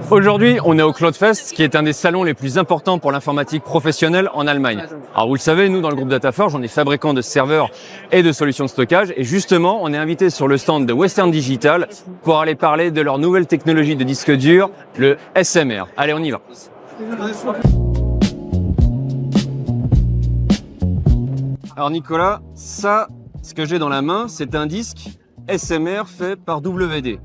Aujourd'hui, on est au Cloudfest, qui est un des salons les plus importants pour l'informatique professionnelle en Allemagne. Alors vous le savez, nous dans le groupe Dataforge, on est fabricant de serveurs et de solutions de stockage. Et justement, on est invité sur le stand de Western Digital pour aller parler de leur nouvelle technologie de disque dur, le SMR. Allez, on y va. Alors Nicolas, ça, ce que j'ai dans la main, c'est un disque SMR fait par WD.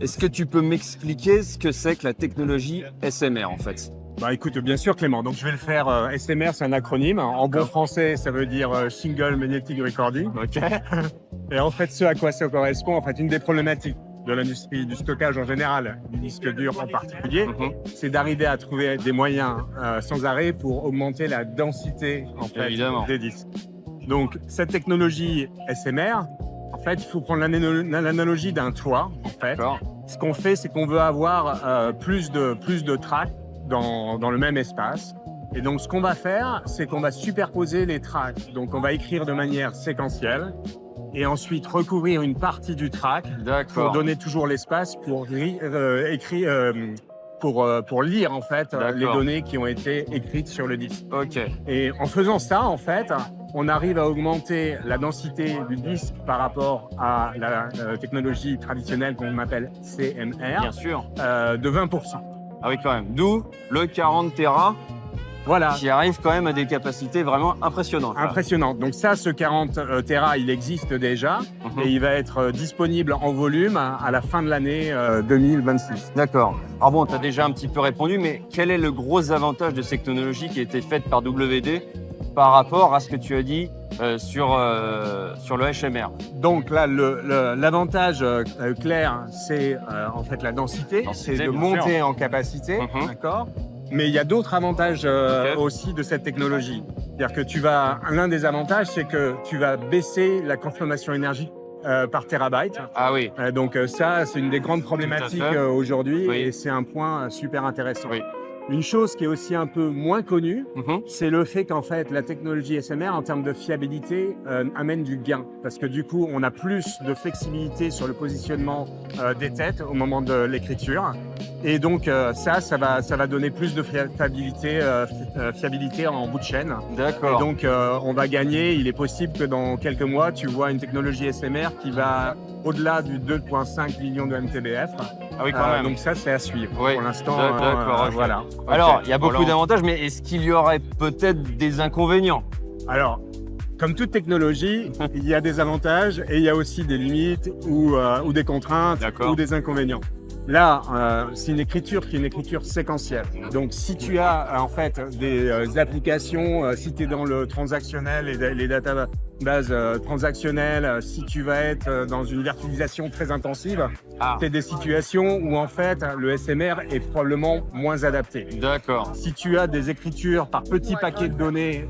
Est-ce que tu peux m'expliquer ce que c'est que la technologie SMR en fait? Bah écoute, bien sûr Clément, donc je vais le faire. SMR, c'est un acronyme. En bon français, ça veut dire Single Magnetic Recording. Ok. Et en fait, ce à quoi ça correspond, en fait, une des problématiques de l'industrie du stockage en général, du disque dur en particulier, c'est d'arriver à trouver des moyens sans arrêt pour augmenter la densité en fait, des disques. Donc cette technologie SMR, en fait, il faut prendre l'analogie d'un toit. En fait, ce qu'on fait, c'est qu'on veut avoir plus de tracks dans le même espace. Et donc, ce qu'on va faire, c'est qu'on va superposer les tracks. Donc, on va écrire de manière séquentielle et ensuite recouvrir une partie du track pour donner toujours l'espace pour lire en fait les données qui ont été écrites sur le disque. Ok. Et en faisant ça, en fait, on arrive à augmenter la densité du disque par rapport à la technologie traditionnelle qu'on appelle CMR. Bien sûr. De 20%. Ah oui, quand même. D'où le 40 Tera. Voilà. Qui arrive quand même à des capacités vraiment impressionnantes. Impressionnante. Donc ça, ce 40 Tera, il existe déjà et il va être disponible en volume à la fin de l'année 2026. D'accord. Alors bon, tu as déjà un petit peu répondu, mais quel est le gros avantage de cette technologie qui a été faite par WD par rapport à ce que tu as dit sur le HMR? Donc là, l'avantage clair, c'est en fait la densité, c'est de monter en capacité, d'accord. Mais il y a d'autres avantages aussi de cette technologie. C'est-à-dire que l'un des avantages, c'est que tu vas baisser la consommation énergie par terabyte. Ah oui. Donc ça, c'est une des grandes problématiques aujourd'hui et c'est un point super intéressant. Oui. Une chose qui est aussi un peu moins connue, c'est le fait qu'en fait, la technologie SMR, en termes de fiabilité, amène du gain. Parce que du coup, on a plus de flexibilité sur le positionnement des têtes au moment de l'écriture. Et donc, ça va donner plus de fiabilité en bout de chaîne. D'accord. Et donc, on va gagner. Il est possible que dans quelques mois, tu vois une technologie SMR qui va au-delà du 2,5 millions de MTBF. Ah oui, quand même. Donc ça, c'est à suivre. Oui. Pour l'instant, d'accord. voilà. Alors, il y a beaucoup d'avantages, mais est-ce qu'il y aurait peut-être des inconvénients? Alors, comme toute technologie, il y a des avantages et il y a aussi des limites ou des contraintes ou des inconvénients. Là, c'est une écriture qui est une écriture séquentielle. Donc, si tu as en fait des applications, si tu es dans le transactionnel et les databases transactionnelles, si tu vas être dans une virtualisation très intensive, c'est des situations où en fait le SMR est probablement moins adapté. D'accord. Si tu as des écritures par petits paquets de données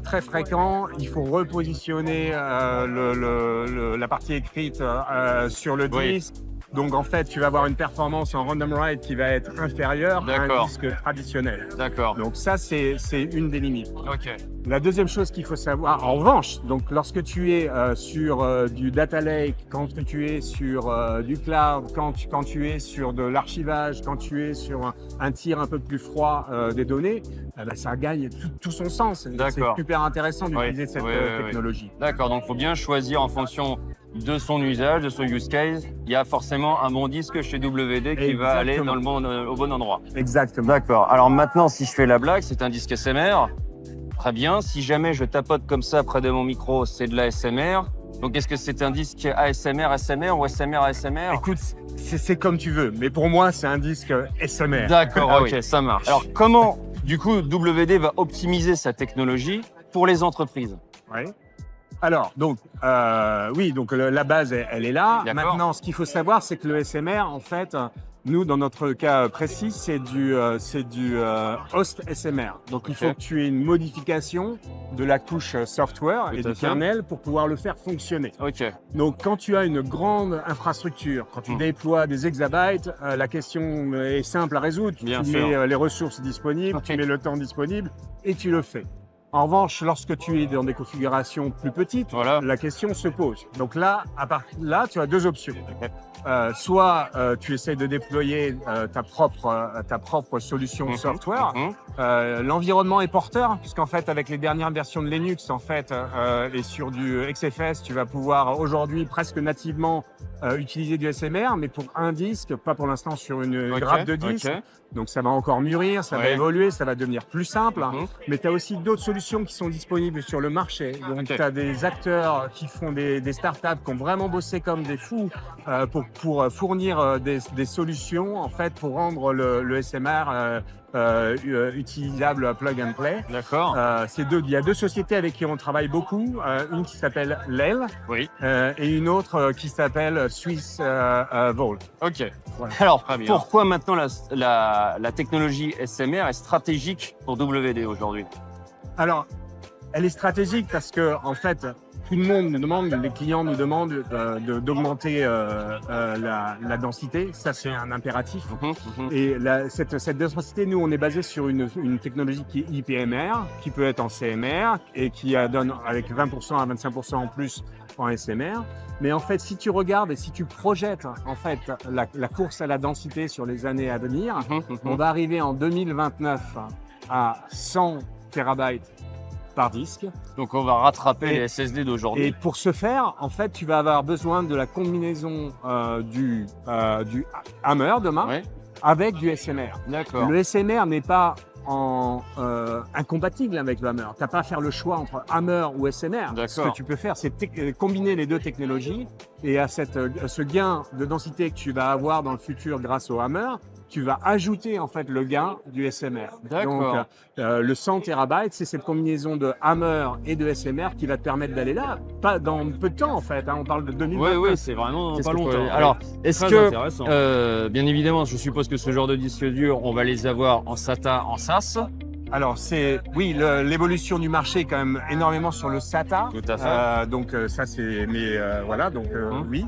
très fréquents, il faut repositionner la partie écrite sur le disque. Donc en fait, tu vas avoir une performance en random write qui va être inférieure à un disque traditionnel. D'accord. Donc ça, c'est une des limites. Ok. La deuxième chose qu'il faut savoir, en revanche, donc lorsque tu es sur du data lake, quand tu es sur du cloud, quand tu es sur de l'archivage, quand tu es sur un tir un peu plus froid des données, ça gagne tout son sens. C'est super intéressant d'utiliser cette technologie. D'accord, donc il faut bien choisir en fonction de son usage, de son use case. Il y a forcément un bon disque chez WD qui va aller au bon endroit. Exactement. D'accord. Alors maintenant, si je fais la blague, c'est un disque SMR. Très bien. Si jamais je tapote comme ça près de mon micro, c'est de la SMR. Donc est-ce que c'est un disque ASMR, SMR ou SMR, ASMR? Écoute, c'est comme tu veux. Mais pour moi, c'est un disque SMR. D'accord, ok, ça marche. Alors comment, du coup, WD va optimiser sa technologie pour les entreprises? Oui. Alors, donc, donc la base, elle est là. Maintenant, ce qu'il faut savoir, c'est que le SMR, en fait, nous, dans notre cas précis, c'est du host SMR. Donc, il faut que tu aies une modification de la couche software et du kernel pour pouvoir le faire fonctionner. Donc, quand tu as une grande infrastructure, quand tu déploies des exabytes, la question est simple à résoudre. Tu mets les ressources disponibles, tu mets le temps disponible et tu le fais. En revanche, lorsque tu es dans des configurations plus petites, Voilà. la question se pose. Donc là, là, tu as deux options. Soit tu essaies de déployer ta propre solution software. L'environnement est porteur, puisqu'en fait, avec les dernières versions de Linux, en fait, et sur du XFS, tu vas pouvoir aujourd'hui presque nativement utiliser du SMR, mais pour un disque, pas pour l'instant sur une grappe de disque. Donc ça va encore mûrir, ça va évoluer, ça va devenir plus simple. Mais tu as aussi d'autres solutions qui sont disponibles sur le marché. Donc tu as des acteurs qui font des startups qui ont vraiment bossé comme des fous pour fournir des solutions en fait pour rendre le SMR utilisable plug and play. D'accord. Il y a deux sociétés avec qui on travaille beaucoup, une qui s'appelle Lel et une autre qui s'appelle Swiss Volt. Ok. Voilà. Alors, pourquoi maintenant la technologie SMR est stratégique pour WD aujourd'hui? Alors, elle est stratégique parce que en fait, tout le monde nous demande, les clients nous demandent d'augmenter la densité. Ça, c'est un impératif. Et cette densité, nous, on est basé sur une technologie qui est IPMR, qui peut être en CMR et qui donne avec 20% à 25% en plus en SMR. Mais en fait, si tu regardes et si tu projettes en fait la course à la densité sur les années à venir, on va arriver en 2029 à 100 terabytes par disque. Donc on va rattraper les SSD d'aujourd'hui. Et pour ce faire, en fait, tu vas avoir besoin de la combinaison du Hammer demain avec du SMR. D'accord. Le SMR n'est pas incompatible avec le Hammer. Tu n'as pas à faire le choix entre Hammer ou SMR. Ce que tu peux faire, c'est combiner les deux technologies et à ce gain de densité que tu vas avoir dans le futur grâce au Hammer, tu vas ajouter en fait le gain du SMR. Donc le 100 terabytes, c'est cette combinaison de Hammer et de SMR qui va te permettre d'aller là, pas dans peu de temps en fait, on parle de 2029. Oui, c'est vraiment pas longtemps. Alors, est-ce que, bien évidemment, je suppose que ce genre de disque dur, on va les avoir en SATA, en SAS. Alors, l'évolution du marché est quand même énormément sur le SATA. Tout à fait. Donc ça c'est, mais voilà, donc oui.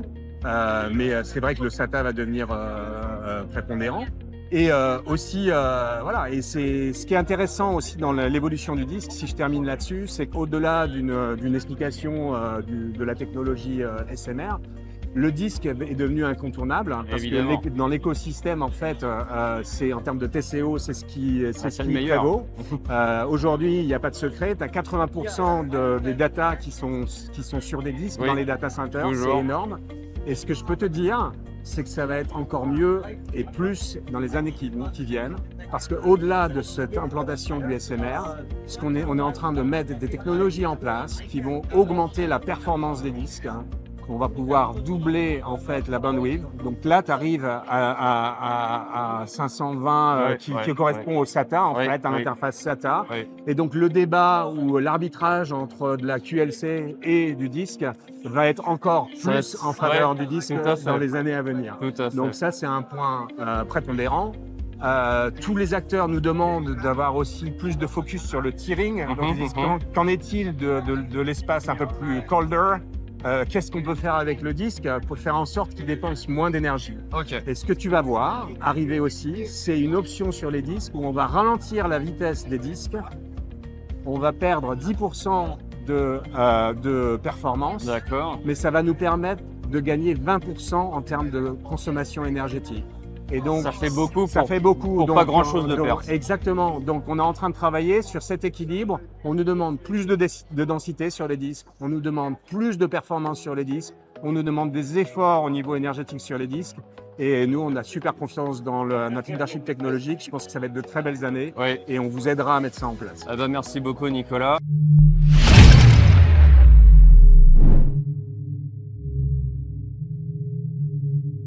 Mais c'est vrai que le SATA va devenir prépondérant. Et aussi, voilà, et c'est ce qui est intéressant aussi dans l'évolution du disque, si je termine là-dessus, c'est qu'au-delà d'une explication de la technologie SMR, le disque est devenu incontournable parce que dans l'écosystème, en fait, c'est en termes de TCO, c'est ce qui prévaut. Aujourd'hui, il n'y a pas de secret. Tu as 80% des datas qui sont sur des disques dans les data centers. C'est énorme. Et ce que je peux te dire, c'est que ça va être encore mieux et plus dans les années qui viennent. Parce qu'au-delà de cette implantation du SMR, on est en train de mettre des technologies en place qui vont augmenter la performance des disques. On va pouvoir doubler en fait la bandwidth. Donc là, tu arrives à 520 qui correspond au SATA en fait, à l'interface SATA. Et donc le débat ou l'arbitrage entre de la QLC et du disque va être encore plus en faveur du disque dans les années à venir. Donc ça, c'est un point prépondérant. Tous les acteurs nous demandent d'avoir aussi plus de focus sur le tiering. Donc, ils disent, qu'en est-il de l'espace un peu plus colder? Qu'est-ce qu'on peut faire avec le disque pour faire en sorte qu'il dépense moins d'énergie. Et ce que tu vas voir arriver aussi, c'est une option sur les disques où on va ralentir la vitesse des disques. On va perdre 10% de performance, mais ça va nous permettre de gagner 20% en termes de consommation énergétique. Et donc, ça fait beaucoup pour donc, pas grand-chose de perdre. Exactement. Donc, on est en train de travailler sur cet équilibre. On nous demande plus de densité sur les disques. On nous demande plus de performance sur les disques. On nous demande des efforts au niveau énergétique sur les disques. Et nous, on a super confiance dans notre leadership technologique. Je pense que ça va être de très belles années. Et on vous aidera à mettre ça en place. Merci beaucoup, Nicolas.